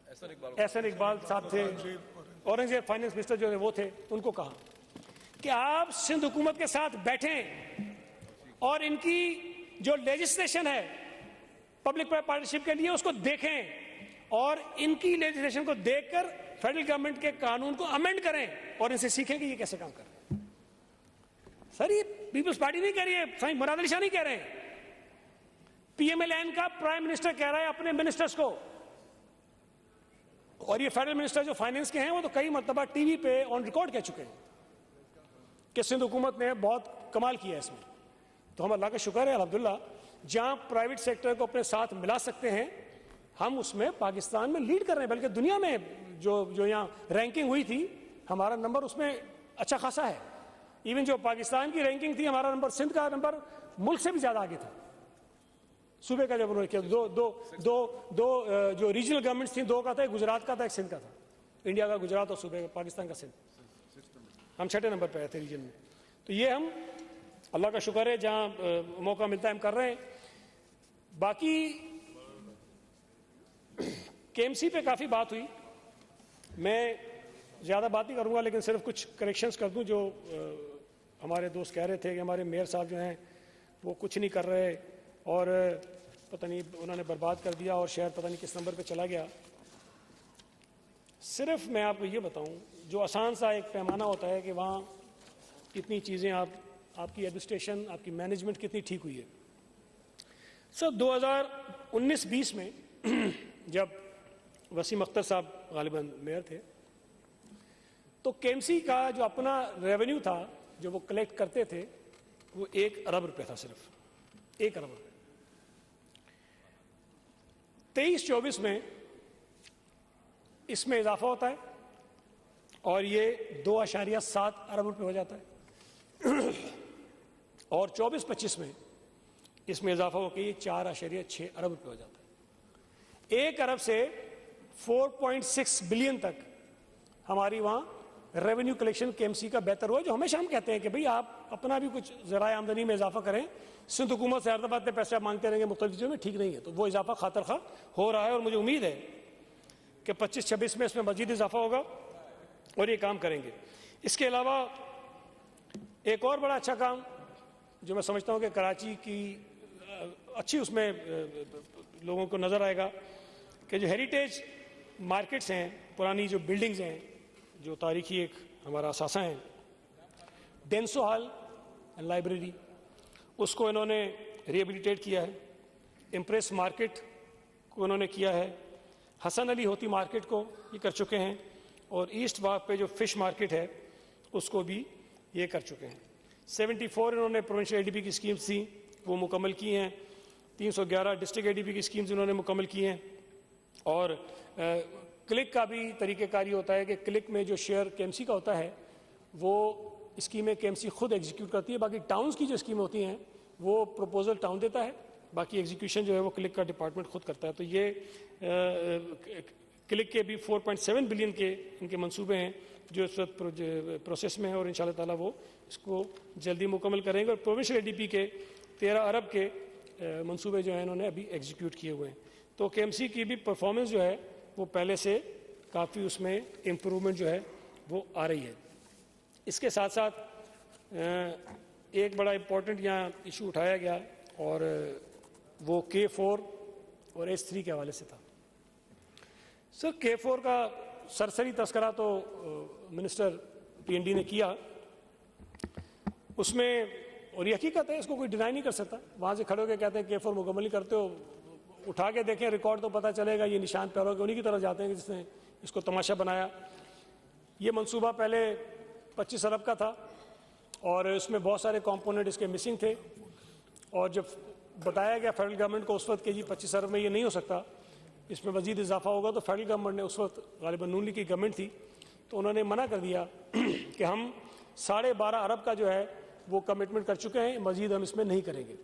احسن اقبال صاحب تھے، Aurangzeb finance minister جو وہ تھے، ان کو کہا کہ آپ سندھ حکومت کے ساتھ بیٹھیں اور ان کی جو لیجسلیشن ہے پبلک پرائیویٹ پارٹنرشپ کے لیے اس کو دیکھیں، اور ان کی لیجسلیشن کو دیکھ کر فیڈرل گورنمنٹ کے قانون کو امینڈ کریں اور ان سے سیکھیں کہ یہ کیسے کام کر رہے ہیں۔ سر یہ پیپلز پارٹی نہیں کہہ رہی ہے، مراد علی شاہ نہیں کہہ رہے ہیں، پی ایم ایل این کا پرائم منسٹر کہہ رہا ہے اپنے منسٹرز کو، اور یہ فیڈرل منسٹر جو فائنانس کے ہیں وہ تو کئی مرتبہ ٹی وی پہ آن ریکارڈ کہہ چکے ہیں کہ سندھ حکومت نے بہت کمال کیا ہے اس میں۔ تو ہم اللہ کا شکر ہے الحمدللہ جہاں پرائیویٹ سیکٹر کو اپنے ساتھ ملا سکتے ہیں ہم اس میں پاکستان میں لیڈ کر رہے ہیں، بلکہ دنیا میں جو یہاں رینکنگ ہوئی تھی ہمارا نمبر اس میں اچھا خاصا ہے۔ ایون جو پاکستان کی رینکنگ تھی ہمارا نمبر، سندھ کا نمبر ملک سے بھی زیادہ آگے تھا۔ صوبے کا جب انہوں نے کیا دو جو ریجنل گورنمنٹس تھیں، دو کا تھا، ایک گجرات کا تھا، ایک سندھ کا تھا، انڈیا کا گجرات اور صوبے کا پاکستان کا سندھ، ہم 6 نمبر پہ آئے تھے ریجن میں۔ تو یہ ہم اللہ کا شکر ہے جہاں موقع ملتا ہے ہم کر رہے ہیں۔ باقی کے ایم سی پہ کافی بات ہوئی، میں زیادہ بات نہیں کروں گا لیکن صرف کچھ کریکشنز کر دوں۔ جو ہمارے دوست کہہ رہے تھے کہ ہمارے میئر صاحب جو ہیں وہ کچھ نہیں کر رہے اور پتہ نہیں انہوں نے برباد کر دیا اور شہر پتہ نہیں کس نمبر پہ چلا گیا۔ صرف میں آپ کو یہ بتاؤں، جو آسان سا ایک پیمانہ ہوتا ہے کہ وہاں کتنی چیزیں آپ کی ایڈمنسٹریشن، آپ کی مینجمنٹ کتنی ٹھیک ہوئی ہے۔ سر 2019-20 میں جب وسیم اختر صاحب غالباً میئر تھے تو کے ایم سی کا جو اپنا ریونیو تھا جو وہ کلیکٹ کرتے تھے وہ 1 ارب روپے تھا، صرف 1 ارب روپے۔ 23-24 میں اس میں اضافہ ہوتا ہے اور یہ 2.7 ارب روپے ہو جاتا ہے، اور 24-25 میں اس میں اضافہ ہو کے یہ 4.6 ارب روپے ہو جاتا ہے۔ 1 ارب سے 4.6 بلین تک ہماری وہاں ریونیو کلیکشن کے ایم سی کا بہتر ہوا، جو ہمیشہ ہم کہتے ہیں کہ بھئی آپ اپنا بھی کچھ ذرائع آمدنی میں اضافہ کریں۔ سندھ حکومت سے ہر دفعہ اتنے پیسے آپ مانگتے رہیں گے مختلف چیزوں میں، ٹھیک نہیں ہے، تو وہ اضافہ خاطر خواہ ہو رہا ہے، اور مجھے امید ہے کہ 25-26 میں اس میں مزید اضافہ ہوگا اور یہ کام کریں گے۔ اس کے علاوہ ایک اور بڑا اچھا کام جو میں سمجھتا ہوں کہ کراچی کی اچھی اس میں لوگوں کو نظر آئے گا کہ جو ہیریٹیج مارکیٹس ہیں، پرانی جو بلڈنگز ہیں، جو تاریخی ایک ہمارا اثاثہ ہیں، ڈینسو ہال لائبریری، اس کو انہوں نے ریہیبلیٹیٹ کیا ہے۔ امپریس مارکیٹ کو انہوں نے کیا ہے، حسن علی ہوتی مارکیٹ کو یہ کر چکے ہیں، اور ایسٹ واک پہ جو فش مارکیٹ ہے اس کو بھی یہ کر چکے ہیں۔ 74 انہوں نے پروونشل اے ڈی پی کی اسکیمز تھیں وہ مکمل کی ہیں، 311 ڈسٹرکٹ اے ڈی پی کی اسکیمز انہوں نے مکمل کی ہیں، اور کلک کا بھی طریقہ کاری ہوتا ہے کہ کلک میں جو شیئر کے ایم سی کا ہوتا ہے وہ اسکیمیں کے ایم سی خود ایگزیکیوٹ کرتی ہے، باقی ٹاؤنز کی جو اسکیمیں ہوتی ہیں وہ پروپوزل ٹاؤن دیتا ہے، باقی ایگزیکیوشن جو ہے وہ کلک کا ڈپارٹمنٹ خود کرتا ہے۔ تو یہ کلک کے بھی 4.7 بلین کے ان کے منصوبے ہیں جو اس وقت پروسیس میں ہیں، اور انشاءاللہ تعالیٰ وہ اس کو جلدی مکمل کریں گے، اور پروونشل اے ڈی پی کے 13 ارب کے منصوبے جو ہیں انہوں نے ابھی ایگزیکیوٹ کیے ہوئے ہیں۔ تو کے ایم سی کی بھی پرفارمنس جو ہے وہ پہلے سے کافی اس میں امپرومنٹ جو ہے وہ آ رہی ہے۔ اس کے ساتھ ساتھ ایک بڑا امپورٹنٹ یہاں ایشو اٹھایا گیا اور وہ K4 اور S3 کے حوالے سے تھا۔ سر K4 کا سرسری تذکرہ تو منسٹر پی این ڈی نے کیا، اس میں، اور یہ حقیقت ہے اس کو کوئی ڈینائی نہیں کر سکتا، وہاں سے کھڑے ہو کے کہتے ہیں K4 مکمل نہیں کرتے ہو، اٹھا کے دیکھیں ریکارڈ تو پتہ چلے گا، یہ نشان پیروں کے انہی کی طرف جاتے ہیں جس نے اس کو تماشا بنایا۔ یہ منصوبہ پہلے 25 ارب کا تھا اور اس میں بہت سارے کمپوننٹ اس کے مسنگ تھے، اور جب بتایا گیا فیڈرل گورنمنٹ کو اس وقت کہ جی 25 ارب میں یہ نہیں ہو سکتا، اس میں مزید اضافہ ہوگا، تو فیڈرل گورنمنٹ نے اس وقت غالباً نون لیگ کی گورنمنٹ تھی تو انہوں نے منع کر دیا کہ ہم 12.5 ارب کا جو ہے وہ کمٹمنٹ کر چکے ہیں، مزید ہم اس میں نہیں کریں گے۔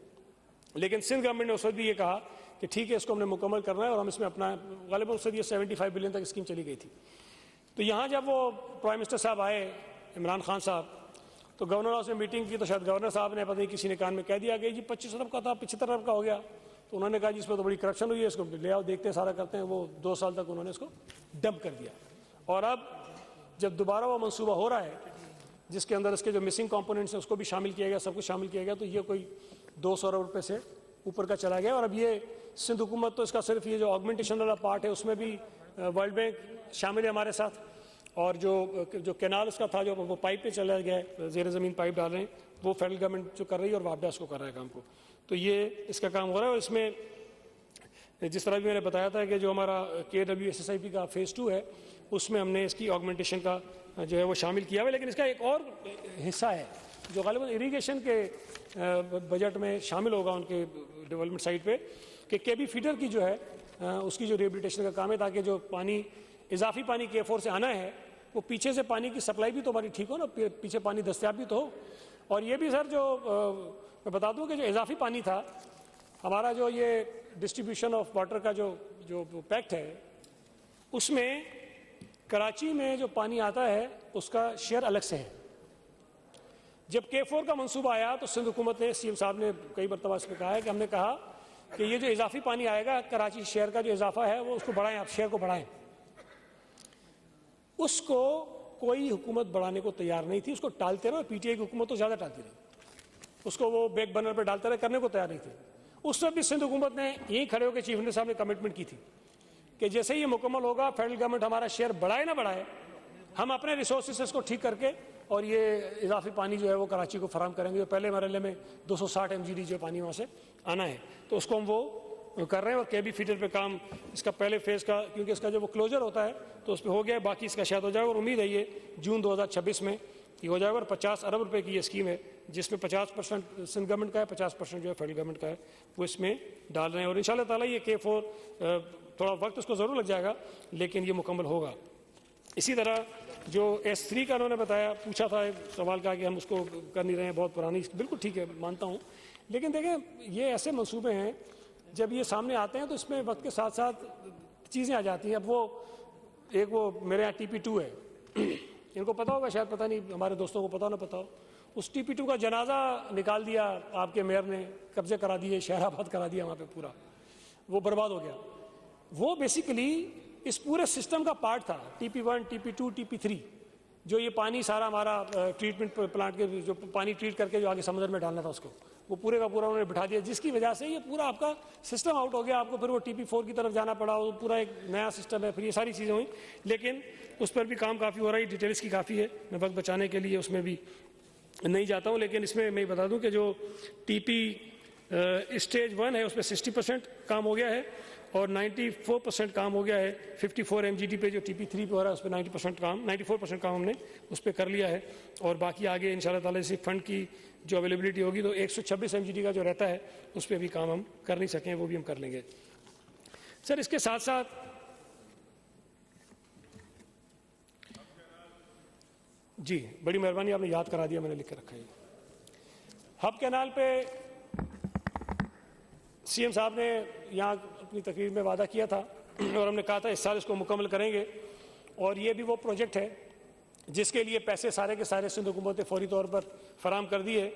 لیکن سندھ گورنمنٹ نے اس وقت بھی یہ کہا کہ ٹھیک ہے اس کو ہم نے مکمل کرنا ہے، اور ہم اس میں اپنا غالباً اس وقت یہ 75 بلین تک اسکیم چلی گئی تھی۔ تو یہاں جب وہ پرائم منسٹر صاحب آئے عمران خان صاحب، تو گورنر ہاؤس میں میٹنگ کی، تو شاید گورنر صاحب نے پتہ نہیں کسی نے کان میں کہہ دیا کہ جی 25 ارب کا تھا 75 ارب کا ہو گیا، تو تو انہوں نے کہا جی اس میں تو بڑی کرپشن ہوئی ہے, اس کو لے آؤ دیکھتے ہیں, سارا کرتے ہیں. وہ 2 سال تک انہوں نے اس کو ڈمپ کر دیا. اور اب جب دوبارہ وہ منصوبہ ہو رہا ہے جس کے اندر اس کے جو مسنگ کمپوننٹس ہیں اس کو بھی شامل کیا گیا, سب کچھ شامل کیا گیا, تو یہ کوئی 200 ارب روپے سے اوپر کا چلا گیا. اور اب یہ سندھ حکومت تو اس کا صرف یہ جو آگمنٹیشن والا پارٹ ہے اس میں بھی ورلڈ بینک شامل ہے ہمارے ساتھ, اور جو کینال اس کا تھا جو وہ پائپ پہ چلا گیا ہے, زیر زمین پائپ ڈال رہے ہیں, وہ فیڈرل گورنمنٹ جو کر رہی ہے اور وابڈا اس کو کر رہا ہے کام کو. تو یہ اس کا کام ہو رہا ہے. اور اس میں جس طرح بھی میں نے بتایا تھا کہ جو ہمارا KWSSIP کا فیز 2 ہے اس میں ہم نے اس کی آگمنٹیشن کا جو ہے وہ شامل کیا ہوا ہے. لیکن اس کا ایک اور حصہ ہے جو غالباً اریگیشن کے بجٹ میں شامل ہوگا ان کے ڈیولپمنٹ سائٹ پہ, کہ KB فیڈر کی جو ہے اس کی جو ریہیبلیٹیشن کا کام ہے, تاکہ جو پانی اضافی پانی K4 سے آنا ہے وہ پیچھے سے پانی کی سپلائی بھی تو ہماری ٹھیک ہو نا, پیچھے پانی دستیاب بھی تو ہو. اور یہ بھی سر جو میں بتا دوں کہ جو اضافی پانی تھا ہمارا, جو یہ ڈسٹریبیوشن آف واٹر کا جو پیکٹ ہے اس میں کراچی میں جو پانی آتا ہے اس کا شیئر الگ سے ہے. جب K4 کا منصوبہ آیا تو سندھ حکومت نے, CM صاحب نے کئی مرتبہ اس پہ کہا ہے کہ ہم نے کہا کہ یہ جو اضافی پانی آئے گا کراچی شہر کا جو اضافہ ہے وہ اس کو بڑھائیں, آپ شہر کو بڑھائیں. اس کو کوئی حکومت بڑھانے کو تیار نہیں تھی, اس کو ٹالتے رہے. PTI کی حکومت تو زیادہ ٹالتی رہی, اس کو وہ بیک برنر پہ ڈالتے رہے, کرنے کو تیار نہیں تھے. اس وقت بھی سندھ حکومت نے یہیں کھڑے ہو کے چیف منسٹر صاحب نے کمٹمنٹ کی تھی کہ جیسے یہ مکمل ہوگا فیڈرل گورنمنٹ ہمارا شیئر بڑھائے نہ بڑھائے, ہم اپنے ریسورسز اس کو ٹھیک کر کے اور یہ اضافی پانی جو ہے وہ کراچی کو فراہم کریں گے. جو پہلے مرحلے میں 260 MGD جو پانی وہاں سے آنا ہے تو اس کو ہم وہ کر رہے ہیں. اور KB فیڈر پہ کام اس کا پہلے فیز کا, کیونکہ اس کا جو وہ کلوجر ہوتا ہے تو اس پہ ہو گیا, باقی اس کا شاید ہو جائے گا. اور امید ہے یہ جون 2026 میں یہ ہو جائے گا. اور 50 ارب روپے کی یہ اسکیم ہے جس میں 50% سندھ گورنمنٹ کا ہے, 50% جو ہے فیڈرل گورنمنٹ کا ہے, وہ اس میں ڈال رہے ہیں. اور انشاءاللہ تعالیٰ یہ K4 تھوڑا وقت اس کو ضرور لگ جائے گا لیکن یہ مکمل ہوگا. اسی طرح جو S3 کا انہوں نے بتایا, پوچھا تھا ایک سوال کا کہ ہم اس کو کر نہیں رہے ہیں, بہت پرانی, بالکل ٹھیک ہے مانتا ہوں, لیکن دیکھیں یہ ایسے منصوبے ہیں جب یہ سامنے آتے ہیں تو اس میں وقت کے ساتھ ساتھ چیزیں آ جاتی ہیں. اب وہ ایک وہ میرے یہاں TP2 ہے, ان کو پتا ہوگا شاید, پتہ نہیں ہمارے دوستوں کو پتا نہ پتا ہو, اس TP2 کا جنازہ نکال دیا آپ کے میئر نے, قبضے کرا دیے, شہر آباد کرا دیا وہاں پہ, پورا وہ برباد ہو گیا. وہ بیسیکلی اس پورے سسٹم کا پارٹ تھا, TP1 TP2 TP3, جو یہ پانی سارا ہمارا ٹریٹمنٹ پلانٹ کے جو پانی ٹریٹ کر کے جو آگے سمندر میں ڈالنا تھا اس کو, وہ پورے کا پورا انہوں نے بٹھا دیا, جس کی وجہ سے یہ پورا آپ کا سسٹم آؤٹ ہو گیا. آپ کو پھر وہ TP4 کی طرف جانا پڑا, وہ پورا ایک نیا سسٹم ہے, پھر یہ ساری چیزیں ہوئیں. لیکن اس پر بھی کام کافی ہو رہا ہے, ڈیٹیلس کی کافی ہے, میں وقت بچانے کے لیے اس میں بھی نہیں جاتا ہوں. لیکن اس میں میں بتا دوں کہ جو TP اسٹیج 1 ہے اس پہ 60% کام ہو گیا ہے اور 94% کام ہو گیا ہے. 54 MGD پہ جو TP3 پہ ہو رہا ہے اس پہ 94% کام ہم نے اس پہ کر لیا ہے. اور باقی آگے انشاءاللہ تعالیٰ اسی فنڈ کی جو اویلیبلٹی ہوگی تو 126 MGD کا جو رہتا ہے اس پہ بھی کام ہم کر نہیں سکیں, وہ بھی ہم کر لیں گے. سر اس کے ساتھ ساتھ جی بڑی مہربانی, آپ نے یاد کرا دیا, میں نے لکھ کے رکھا ہے. ہب کینال پہ CM صاحب نے یہاں اپنی تقریر میں وعدہ کیا تھا اور ہم نے کہا تھا اس سال اس کو مکمل کریں گے. اور یہ بھی وہ پروجیکٹ ہے جس کے لیے پیسے سارے کے سارے سندھ حکومت نے فوری طور پر فراہم کر دیے.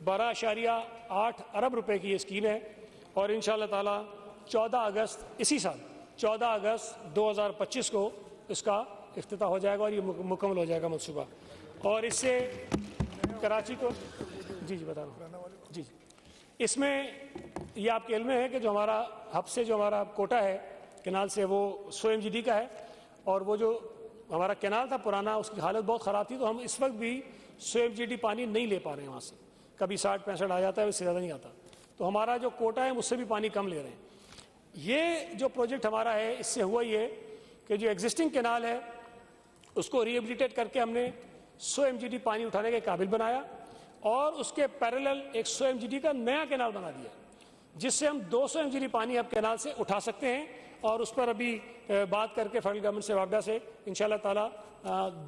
12.8 ارب روپے کی یہ اسکیم ہے اور انشاءاللہ تعالیٰ 14 اگست اسی سال 14 اگست 2025 کو اس کا افتتاح ہو جائے گا اور یہ مکمل ہو جائے گا منصوبہ. اور اس سے کراچی کو جی بتا رہا ہوں جی اس میں یہ آپ کے علم میں ہے کہ جو ہمارا ہب سے جو ہمارا کوٹا ہے کینال سے وہ 100 MGD کا ہے. اور وہ جو ہمارا کینال تھا پرانا اس کی حالت بہت خراب تھی, تو ہم اس وقت بھی 100 MGD پانی نہیں لے پا رہے ہیں وہاں سے. کبھی 60-65 آ جاتا ہے, اس سے زیادہ نہیں آتا. تو ہمارا جو کوٹا ہے اس سے بھی پانی کم لے رہے ہیں. یہ جو پروجیکٹ ہمارا ہے اس سے ہوا یہ کہ جو ایگزسٹنگ کینال ہے اس کو ریہیبلیٹیٹ کر کے ہم نے 100 MGD پانی اٹھانے کے قابل بنایا اور اس کے پیرالل ایک 100 MGD کا نیا کینال بنا دیا جس سے ہم 200 MGD پانی اب کینال سے اٹھا سکتے ہیں. اور اس پر ابھی بات کر کے فیڈرل گورنمنٹ سے وابڈا سے انشاءاللہ تعالیٰ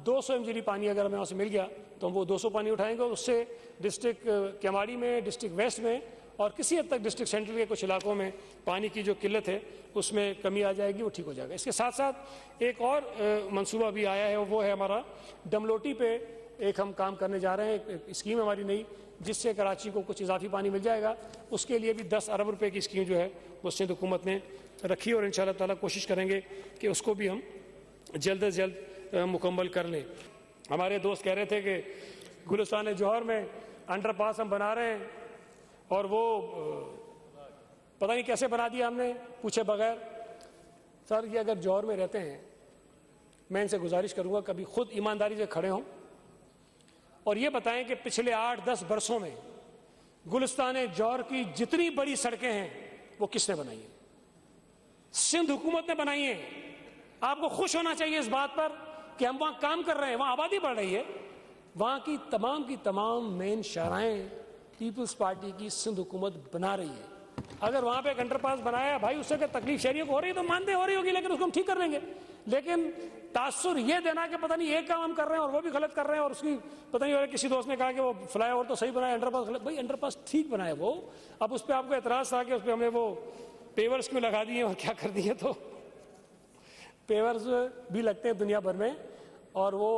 200 MGD پانی اگر ہمیں وہاں سے مل گیا تو ہم وہ 200 پانی اٹھائیں گے. اس سے ڈسٹرکٹ کیماڑی میں, ڈسٹرکٹ ویسٹ میں اور کسی حد تک ڈسٹرکٹ سینٹرل کے کچھ علاقوں میں پانی کی جو قلت ہے اس میں کمی آ جائے گی, وہ ٹھیک ہو جائے گا. اس کے ساتھ ساتھ ایک اور منصوبہ بھی آیا ہے, وہ ہے ہمارا ڈملوٹی پہ ایک ہم کام کرنے جا رہے ہیں. ایک اسکیم ہماری نئی جس سے کراچی کو کچھ اضافی پانی مل جائے گا. اس کے لیے بھی 10 ارب روپے کی اسکیم جو ہے وہ سندھ حکومت نے رکھی اور انشاءاللہ تعالیٰ کوشش کریں گے کہ اس کو بھی ہم جلد از جلد مکمل کر لیں. ہمارے دوست کہہ رہے تھے کہ گلستان جوہر میں انڈر پاس ہم بنا رہے ہیں اور وہ پتہ نہیں کیسے بنا دیا ہم نے پوچھے بغیر. سر یہ اگر جوہر میں رہتے ہیں میں ان سے گزارش کروں گا کبھی خود ایمانداری سے کھڑے ہوں اور یہ بتائیں کہ پچھلے 8-10 برسوں میں گلستان جوہر کی جتنی بڑی سڑکیں ہیں وہ کس نے بنائی ہیں؟ سندھ حکومت نے بنائی ہیں. آپ کو خوش ہونا چاہیے اس بات پر کہ ہم وہاں کام کر رہے ہیں, وہاں آبادی بڑھ رہی ہے. وہاں کی تمام مین شاہراہیں پیپلز پارٹی کی سندھ حکومت بنا رہی ہے. اگر وہاں پہ ایک انڈر پاس بنایا بھائی اس سے کہ تکلیف شہریوں کو ہو رہی ہے تو مانتے ہو رہی ہوگی, لیکن اس کو ہم ٹھیک کر لیں گے. لیکن تاثر یہ دینا کہ پتہ نہیں ایک کام ہم کر رہے ہیں اور وہ بھی غلط کر رہے ہیں اور اس کی پتہ نہیں ہو رہا. کسی دوست نے کہا کہ وہ فلائی اوور تو صحیح بنایا, انڈر پاس غلط. بھائی انڈر پاس ٹھیک بنایا وہ, اب اس پہ آپ کو اعتراض تھا کہ اس پہ ہم نے وہ پیورز کیوں لگا دیے اور کیا کر دیے. تو پیورز بھی لگتے ہیں دنیا بھر میں اور وہ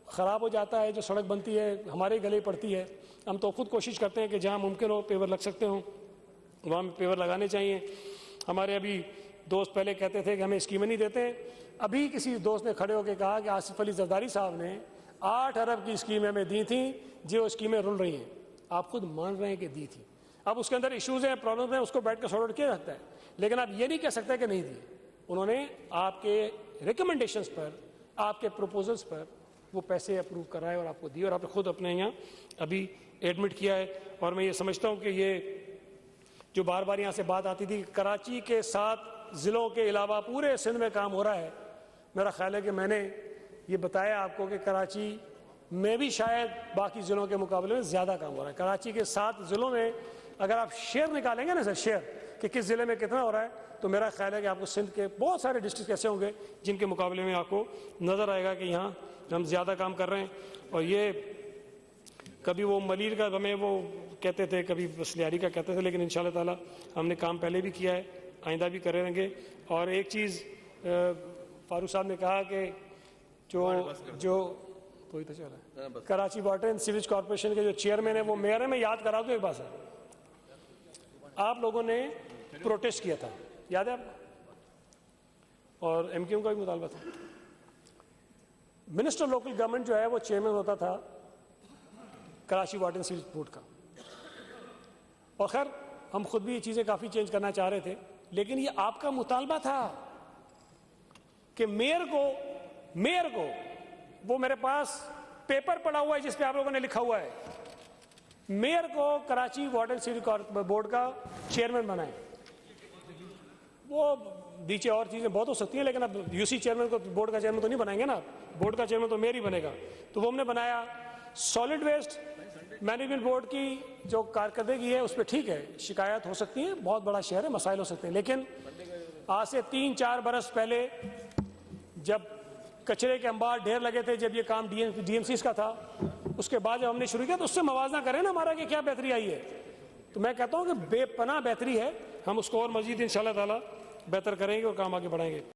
خراب ہو جاتا ہے. جو سڑک بنتی ہے ہمارے گلے پڑتی ہے. ہم تو خود کوشش کرتے ہیں کہ جہاں ممکن ہو پیور لگ سکتے ہوں وہاں پیور لگانے چاہیے. ہمارے ابھی دوست پہلے کہتے تھے کہ ہمیں اسکیمیں نہیں دیتے, ابھی کسی دوست نے کھڑے ہو کے کہا کہ آصف علی زرداری صاحب نے 8 ارب کی اسکیمیں ہمیں دی تھیں جو اسکیمیں رول رہی ہیں. آپ خود مان رہے ہیں کہ دی تھی. اب اس کے اندر ایشوز ہیں, پرابلمز ہیں, اس کو بیٹھ کے سارٹ آؤٹ کیا جاتا ہے, لیکن آپ یہ نہیں کہہ سکتے کہ نہیں دی. انہوں نے آپ کے ریکمنڈیشنز پر, آپ کے پروپوزلز پر وہ پیسے اپروو کرائے اور آپ کو دیے اور آپ نے خود اپنے یہاں ابھی ایڈمٹ کیا ہے. اور میں یہ سمجھتا ہوں کہ یہ جو بار بار یہاں سے بات آتی تھی کہ کراچی کے 7 ضلعوں کے علاوہ پورے سندھ میں کام ہو رہا ہے, میرا خیال ہے کہ میں نے یہ بتایا آپ کو کہ کراچی میں بھی شاید باقی ضلعوں کے مقابلے میں زیادہ کام ہو رہا ہے. کراچی کے 7 ضلعوں میں اگر آپ شیئر نکالیں گے نا سر, شیئر کہ کس ضلع میں کتنا ہو رہا ہے, تو میرا خیال ہے کہ آپ کو سندھ کے بہت سارے ڈسٹرکٹ ایسے ہوں گے جن کے مقابلے میں آپ کو نظر آئے گا کہ یہاں ہم زیادہ کام کر رہے ہیں. اور یہ کبھی وہ ملیر کا ہمیں وہ کہتے تھے, کبھی بسلیاری کا کہتے تھے, لیکن انشاءاللہ تعالی ہم نے کام پہلے بھی کیا ہے, آئندہ بھی کرے رہیں گے. اور ایک چیز فاروق صاحب نے کہا کہ جو کوئی تو چلا Karachi water and sewage corporation کے جو چیئرمین ہے وہ میئر ہے. میں یاد کرا دوں ایک بات ہے, آپ لوگوں نے پروٹیسٹ کیا تھا, یاد ہے آپ کو, اور ایم کیو کا بھی مطالبہ تھا. منسٹر لوکل گورنمنٹ جو ہے وہ چیئرمین ہوتا تھا Karachi water and sewage board کا. اور خیر ہم خود بھی یہ چیزیں کافی چینج کرنا چاہ رہے تھے, لیکن یہ آپ کا مطالبہ تھا کہ میئر کو وہ میرے پاس پیپر پڑا ہوا ہے جس پہ آپ لوگوں نے لکھا ہوا ہے, میئر کو Karachi water and sewage board کا چیئرمین بنائیں. وہ نیچے اور چیزیں بہت ہو سکتی ہیں, لیکن اب یو سی چیئرمین کو بورڈ کا چیئرمین تو نہیں بنائیں گے نا, بورڈ کا چیئرمین تو میئر ہی بنے گا. تو وہ ہم نے بنایا. سالڈ ویسٹ مینجمنٹ بورڈ کی جو کارکردگی ہے اس پہ ٹھیک ہے, شکایات ہو سکتی ہیں, بہت بڑا شہر ہے, مسائل ہو سکتے ہیں, لیکن آج سے 3-4 برس پہلے جب کچرے کے انبار ڈھیر لگے تھے, جب یہ کام ڈی ایم سیز کا تھا, اس کے بعد جب ہم نے شروع کیا تو اس سے موازنہ کریں نا ہمارا کہ کیا بہتری آئی ہے. تو میں کہتا ہوں کہ بے پناہ بہتری ہے, ہم اس کو اور مزید انشاءاللہ تعالی بہتر کریں گے اور کام آگے بڑھائیں گے.